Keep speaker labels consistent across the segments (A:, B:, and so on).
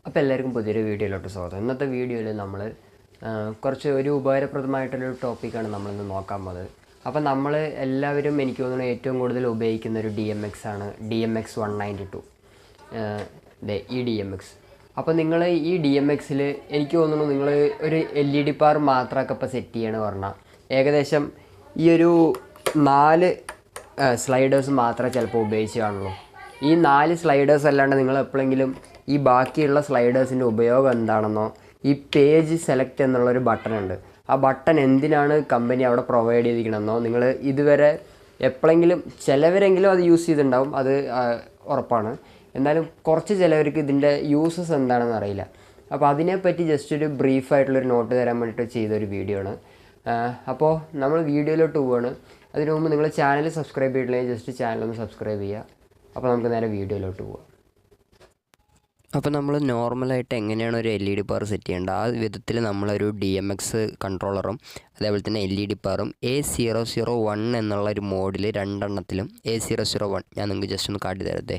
A: അപ്പോൾ എല്ലാവർക്കും പുതിയൊരു വീഡിയോയിലോട്ട് സ്വാഗതം. ഇന്നത്തെ വീഡിയോയിൽ നമ്മൾ കുറച്ച് ഒരു ഉപകാരപ്രദമായിട്ടുള്ളൊരു ടോപ്പിക്കാണ് നമ്മളിന്ന് നോക്കാൻ പോകുന്നത്. അപ്പോൾ നമ്മൾ എല്ലാവരും എനിക്ക് തോന്നുന്നു ഏറ്റവും കൂടുതൽ ഉപയോഗിക്കുന്ന ഒരു DMX ആണ് DMX 192 ഈ DMX. അപ്പോൾ നിങ്ങൾ ഈ DMXൽ എനിക്ക് തോന്നുന്നു നിങ്ങൾ ഒരു LED പവർ മാത്രമൊക്കെ ഇപ്പോൾ സെറ്റ് ചെയ്യണമെന്ന് പറഞ്ഞാൽ ഏകദേശം ഈ ഒരു 4 സ്ലൈഡേഴ്സ് മാത്രമേ ചിലപ്പോൾ ഉപയോഗിച്ച് കാണുള്ളൂ. ഈ 4 സ്ലൈഡേഴ്സ് അല്ലാണ്ട് നിങ്ങൾ എപ്പോഴെങ്കിലും ഈ ബാക്കിയുള്ള സ്ലൈഡേഴ്സിൻ്റെ ഉപയോഗം എന്താണെന്നോ, ഈ പേജ് സെലക്ട് എന്നുള്ളൊരു ബട്ടൺ ഉണ്ട്, ആ ബട്ടൺ എന്തിനാണ് കമ്പനി അവിടെ പ്രൊവൈഡ് ചെയ്തിരിക്കണമെന്നോ നിങ്ങൾ ഇതുവരെ എപ്പോഴെങ്കിലും ചിലവരെങ്കിലും അത് യൂസ് ചെയ്തിട്ടുണ്ടാവും, അത് ഉറപ്പാണ്. എന്നാലും കുറച്ച് ചിലവർക്ക് ഇതിൻ്റെ യൂസസ് എന്താണെന്ന് അറിയില്ല. അപ്പോൾ അതിനെപ്പറ്റി ജസ്റ്റ് ഒരു ബ്രീഫായിട്ടുള്ളൊരു നോട്ട് തരാൻ വേണ്ടിയിട്ട് ചെയ്തൊരു വീഡിയോ ആണ്. അപ്പോൾ നമ്മൾ വീഡിയോയിലോട്ട് പോവുകയാണ്. അതിനു മുമ്പ് നിങ്ങൾ ചാനൽ സബ്സ്ക്രൈബ് ചെയ്തിട്ടില്ലെങ്കിൽ ജസ്റ്റ് ചാനലൊന്ന് സബ്സ്ക്രൈബ് ചെയ്യുക. അപ്പോൾ നമുക്ക് നേരെ വീഡിയോയിലോട്ട് പോവാം.
B: അപ്പോൾ നമ്മൾ നോർമലായിട്ട് എങ്ങനെയാണ് ഒരു LED പവർ സെറ്റ് ചെയ്യേണ്ടത്, ആ വിധത്തിൽ നമ്മളൊരു DMX കൺട്രോളറും അതേപോലെ തന്നെ LED പവറും A001 എന്നുള്ള ഒരു മോഡിൽ രണ്ടെണ്ണത്തിലും A001 ഞാൻ നിങ്ങൾക്ക് ജസ്റ്റ് ഒന്ന് കാട്ടി തരട്ടെ.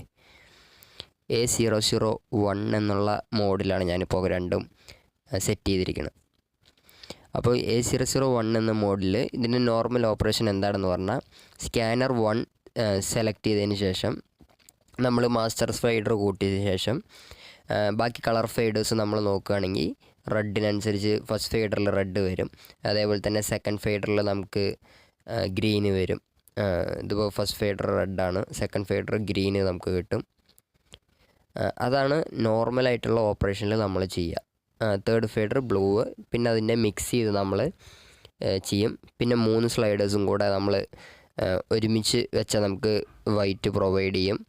B: A001 എന്നുള്ള മോഡിലാണ് ഞാനിപ്പോൾ രണ്ടും സെറ്റ് ചെയ്തിരിക്കുന്നത്. അപ്പോൾ A001 എന്ന മോഡിൽ ഇതിൻ്റെ നോർമൽ ഓപ്പറേഷൻ എന്താണെന്ന് പറഞ്ഞാൽ, സ്കാനർ 1 സെലക്ട് ചെയ്തതിന് ശേഷം നമ്മൾ മാസ്റ്റർ ഫെയ്ഡർ കൂട്ടിയതിന് ശേഷം ബാക്കി കളർ ഫെയ്ഡേഴ്സ് നമ്മൾ നോക്കുകയാണെങ്കിൽ റെഡിനനുസരിച്ച് ഫസ്റ്റ് ഫെയ്ഡറിൽ റെഡ് വരും, അതേപോലെ തന്നെ സെക്കൻഡ് ഫെയ്ഡറിൽ നമുക്ക് ഗ്രീന് വരും. ഇതിപ്പോൾ ഫസ്റ്റ് ഫെയ്ഡർ റെഡാണ്, സെക്കൻഡ് ഫെയ്ഡർ ഗ്രീന് നമുക്ക് കിട്ടും. അതാണ് നോർമലായിട്ടുള്ള ഓപ്പറേഷനിൽ നമ്മൾ ചെയ്യുക. തേർഡ് ഫെയ്ഡർ ബ്ലൂ, പിന്നെ അതിൻ്റെ മിക്സ് ചെയ്ത് നമ്മൾ ചെയ്യും. പിന്നെ 3 സ്ലൈഡേഴ്സും കൂടെ നമ്മൾ ഒരുമിച്ച് വെച്ചാൽ നമുക്ക് വൈറ്റ് പ്രൊവൈഡ് ചെയ്യും.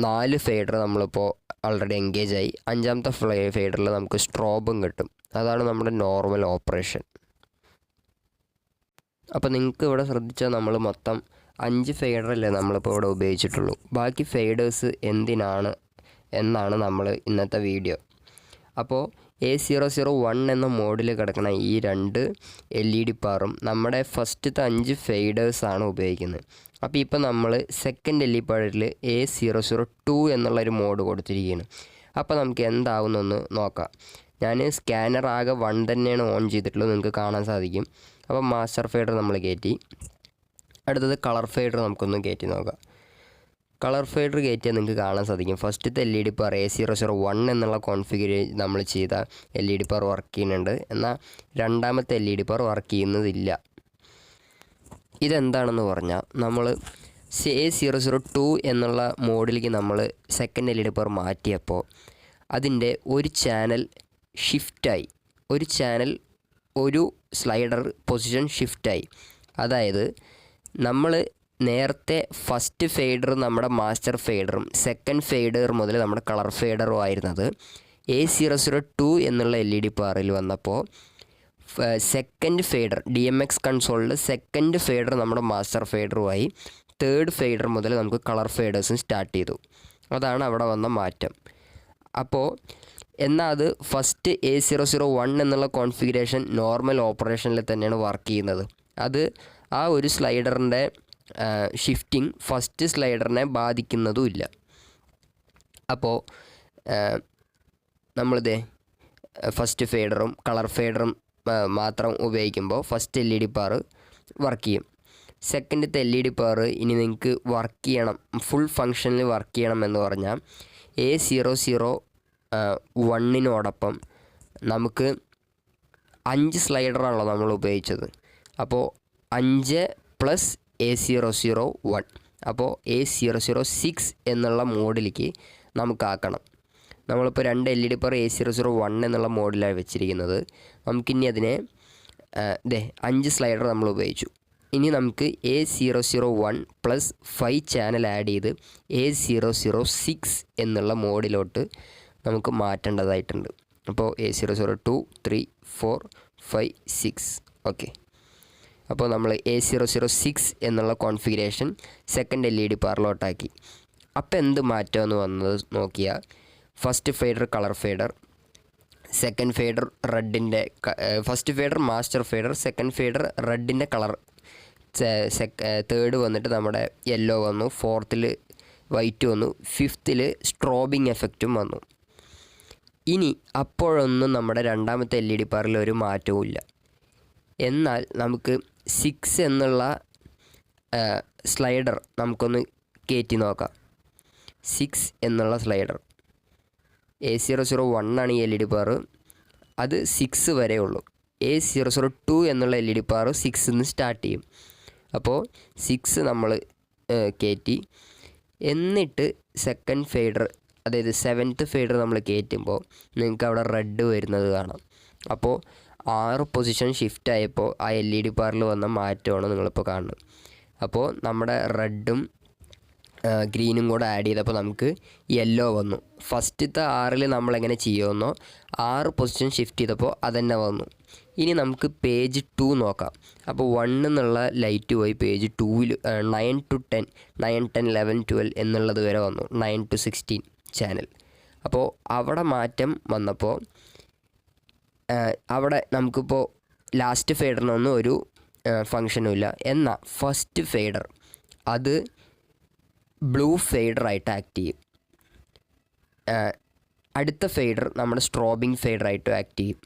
B: 4 ഫെയ്ഡർ നമ്മളിപ്പോൾ ഓൾറെഡി എൻഗേജ് ആയി. 5ാമത്തെ ഫെയ്ഡറിൽ നമുക്ക് സ്ട്രോബും കിട്ടും. അതാണ് നമ്മുടെ നോർമൽ ഓപ്പറേഷൻ. അപ്പോൾ നിങ്ങൾക്ക് ഇവിടെ ശ്രദ്ധിച്ചാൽ നമ്മൾ മൊത്തം 5 ഫെയ്ഡറല്ലേ നമ്മളിപ്പോൾ ഇവിടെ ഉപയോഗിച്ചിട്ടുള്ളൂ. ബാക്കി ഫെയ്ഡേഴ്സ് എന്തിനാണ് എന്നാണ് നമ്മൾ ഇന്നത്തെ വീഡിയോ. അപ്പോൾ A001 എന്ന മോഡിൽ കിടക്കുന്ന ഈ 2 LED പവറും നമ്മുടെ ഫസ്റ്റത്തെ 5 ഫെയ്ഡേഴ്സാണ് ഉപയോഗിക്കുന്നത്. അപ്പോൾ ഇപ്പോൾ നമ്മൾ സെക്കൻഡ് LED പവറിൽ A002 എന്നുള്ളൊരു മോഡ് കൊടുത്തിരിക്കുകയാണ്. അപ്പോൾ നമുക്ക് എന്താവുന്നൊന്ന് നോക്കാം. ഞാൻ സ്കാനർ ആകെ 1 തന്നെയാണ് ഓൺ ചെയ്തിട്ടുള്ളത്, നിങ്ങൾക്ക് കാണാൻ സാധിക്കും. അപ്പോൾ മാസ്റ്റർ ഫെയ്ഡർ നമ്മൾ കയറ്റി. അടുത്തത് കളർ ഫെയ്ഡർ നമുക്കൊന്ന് കയറ്റി നോക്കാം. കളർ ഫെയ്ഡർ കയറ്റിയാൽ നിങ്ങൾക്ക് കാണാൻ സാധിക്കും ഫസ്റ്റത്തെ LED പവർ A001 എന്നുള്ള കോൺഫിഗറേഷൻ നമ്മൾ ചെയ്ത LED പവർ വർക്ക് ചെയ്യുന്നുണ്ട്, എന്നാൽ രണ്ടാമത്തെ LED പവർ വർക്ക് ചെയ്യുന്നതില്ല. ഇതെന്താണെന്ന് പറഞ്ഞാൽ, നമ്മൾ A002 എന്നുള്ള മോഡിലേക്ക് നമ്മൾ സെക്കൻഡ് LED പവർ മാറ്റിയപ്പോൾ അതിൻ്റെ ഒരു ചാനൽ ഷിഫ്റ്റായി, ഒരു സ്ലൈഡർ പൊസിഷൻ ഷിഫ്റ്റായി. അതായത് നമ്മൾ നേരത്തെ ഫസ്റ്റ് ഫെയ്ഡർ നമ്മുടെ മാസ്റ്റർ ഫെയ്ഡറും സെക്കൻഡ് ഫെയ്ഡർ മുതൽ നമ്മുടെ കളർ ഫെയ്ഡറും ആയിരുന്നത് A002 എന്നുള്ള LED പവറിൽ വന്നപ്പോൾ സെക്കൻഡ് ഫെയ്ഡർ DMX കൺസോളിൽ സെക്കൻഡ് ഫെയ്ഡർ നമ്മുടെ മാസ്റ്റർ ഫെയ്ഡറുമായി, തേർഡ് ഫെയ്ഡർ മുതൽ നമുക്ക് കളർ ഫെയ്ഡേഴ്സും സ്റ്റാർട്ട് ചെയ്തു. അതാണ് അവിടെ വന്ന മാറ്റം. അപ്പോൾ എന്നാൽ അത് ഫസ്റ്റ് A001 എന്നുള്ള കോൺഫിഗറേഷൻ നോർമൽ ഓപ്പറേഷനിൽ തന്നെയാണ് വർക്ക് ചെയ്യുന്നത്. അത് ആ ഒരു സ്ലൈഡറിൻ്റെ ഷിഫ്റ്റിംഗ് ഫസ്റ്റ് സ്ലൈഡറിനെ ബാധിക്കുന്നതുമില്ല. അപ്പോൾ നമ്മളിതേ ഫസ്റ്റ് ഫെയ്ഡറും കളർ ഫെയ്ഡറും മാത്രം ഉപയോഗിക്കുമ്പോൾ ഫസ്റ്റ് LED പവർ വർക്ക് ചെയ്യും. സെക്കൻഡത്തെ LED പവർ ഇനി നിങ്ങൾക്ക് വർക്ക് ചെയ്യണം, ഫുൾ ഫങ്ഷനിൽ വർക്ക് ചെയ്യണം എന്ന് പറഞ്ഞാൽ A001 നമുക്ക് 5 സ്ലൈഡറാണല്ലോ നമ്മൾ ഉപയോഗിച്ചത്. അപ്പോൾ 5 + A001, അപ്പോൾ A006 എന്നുള്ള മോഡിലേക്ക് നമുക്കാക്കണം. നമ്മളിപ്പോൾ 2 LED പവർ A001 എന്നുള്ള മോഡിലാണ് വെച്ചിരിക്കുന്നത്. നമുക്കിനി അതിനെ 5 സ്ലൈഡർ നമ്മൾ ഉപയോഗിച്ചു. ഇനി നമുക്ക് A001 + 5 ചാനൽ ആഡ് ചെയ്ത് A006 എന്നുള്ള മോഡിലോട്ട് നമുക്ക് മാറ്റേണ്ടതായിട്ടുണ്ട്. അപ്പോൾ A002, 3, 4, 5, 6 ഓക്കെ. അപ്പോൾ നമ്മൾ A006 എന്നുള്ള കോൺഫിഗറേഷൻ സെക്കൻഡ് LED പവറിലോട്ടാക്കി. അപ്പോൾ എന്ത് മാറ്റമെന്ന് വന്നത് നോക്കിയാൽ, first fader colour fader, second fader റെഡിൻ്റെ, first fader master fader, second fader റെഡിൻ്റെ കളർ, തേർഡ് വന്നിട്ട് നമ്മുടെ യെല്ലോ വന്നു, ഫോർത്തിൽ വൈറ്റ് വന്നു, ഫിഫ്ത്തിൽ സ്ട്രോബിങ് എഫക്റ്റും വന്നു. ഇനി അപ്പോഴൊന്നും നമ്മുടെ രണ്ടാമത്തെ LED ബാറിൽ ഒരു മാറ്റവും ഇല്ല. എന്നാൽ നമുക്ക് 6 എന്നുള്ള സ്ലൈഡർ നമുക്കൊന്ന് കയറ്റി നോക്കാം. 6 എന്നുള്ള സ്ലൈഡർ A001 ആണ് ഈ LED ബാർ. അത് 6 വരെ ഉള്ളൂ. A002 എന്നുള്ള LED ബാർ 6 നിന്ന് സ്റ്റാർട്ട് ചെയ്യും. അപ്പോൾ 6 നമ്മൾ കയറ്റി, എന്നിട്ട് സെക്കൻഡ് ഫെയ്ഡർ, അതായത് 7th ഫെയ്ഡർ നമ്മൾ കയറ്റുമ്പോൾ നിങ്ങൾക്ക് അവിടെ റെഡ് വരുന്നത് കാണാം. അപ്പോൾ 6 പൊസിഷൻ ഷിഫ്റ്റ് ആയപ്പോൾ ആ LED ബാറിൽ വന്ന മാറ്റമാണ് നിങ്ങളിപ്പോൾ കാണുന്നത്. അപ്പോൾ നമ്മുടെ റെഡും ഗ്രീനും കൂടെ ആഡ് ചെയ്തപ്പോൾ നമുക്ക് യെല്ലോ വന്നു. ഫസ്റ്റത്തെ 6ൽ നമ്മളെങ്ങനെ ചെയ്യുമെന്നോ 6 പൊസിഷൻ ഷിഫ്റ്റ് ചെയ്തപ്പോൾ അതന്നെ വന്നു. ഇനി നമുക്ക് പേജ് 2 നോക്കാം. അപ്പോൾ 1 എന്നുള്ള ലൈറ്റ് പോയി പേജ് 2ൽ 9 to 10, 9, 10, 11, 12 എന്നുള്ളത് വരെ വന്നു. 9 to 16 ചാനൽ. അപ്പോൾ അവിടെ മാറ്റം വന്നപ്പോൾ അവിടെ നമുക്കിപ്പോൾ ലാസ്റ്റ് ഫെയ്ഡറിനൊന്നും ഒരു ഫങ്ഷനും ഇല്ല. എന്നാൽ ഫസ്റ്റ് ഫെയ്ഡർ അത് ബ്ലൂ ഫെയ്ഡറായിട്ട് ആക്ട് ചെയ്യും. അടുത്ത ഫെയ്ഡർ നമ്മുടെ സ്ട്രോബിങ് ഫെയ്ഡറായിട്ട് ആക്ട് ചെയ്യും.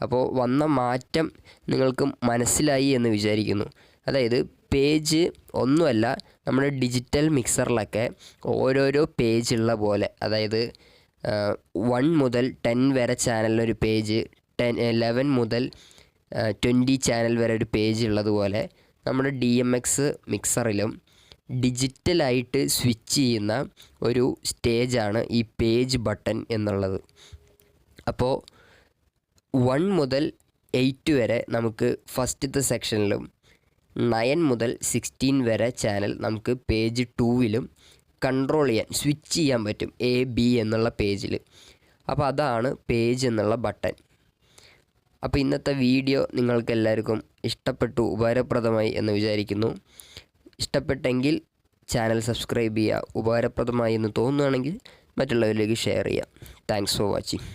B: അപ്പോൾ വന്ന മാറ്റം നിങ്ങൾക്ക് മനസ്സിലായി എന്ന് വിചാരിക്കുന്നു. അതായത് പേജ് ഒന്നുമല്ല, നമ്മുടെ ഡിജിറ്റൽ മിക്സറിലൊക്കെ ഓരോരോ പേജുള്ള പോലെ, അതായത് 1 മുതൽ 10 വരെ ചാനലിനൊരു പേജ്, 11 മുതൽ 20 ചാനൽ വരെ ഒരു പേജ് ഉള്ളതുപോലെ നമ്മുടെ DMX മിക്സറിലും ഡിജിറ്റലായിട്ട് സ്വിച്ച് ചെയ്യുന്ന ഒരു സ്റ്റേജാണ് ഈ പേജ് ബട്ടൺ എന്നുള്ളത്. അപ്പോൾ 1 മുതൽ 8 വരെ നമുക്ക് ഫസ്റ്റത്തെ സെക്ഷനിലും 9 മുതൽ 16 വരെ ചാനൽ നമുക്ക് പേജ് 2വിലും കൺട്രോൾ ചെയ്യാൻ, സ്വിച്ച് ചെയ്യാൻ പറ്റും A, B എന്നുള്ള പേജിൽ. അപ്പോൾ അതാണ് പേജ് എന്നുള്ള ബട്ടൺ. അപ്പോൾ ഇന്നത്തെ വീഡിയോ നിങ്ങൾക്ക് എല്ലാവർക്കും ഇഷ്ടപ്പെട്ടു, ഉപകാരപ്രദമായി എന്ന് വിചാരിക്കുന്നു. ഇഷ്ടപ്പെട്ടെങ്കിൽ ചാനൽ സബ്സ്ക്രൈബ് ചെയ്യുക. ഉപകാരപ്രദമായി എന്ന് തോന്നുകയാണെങ്കിൽ മറ്റുള്ളവരിലേക്ക് ഷെയർ ചെയ്യുക. Thanks for watching.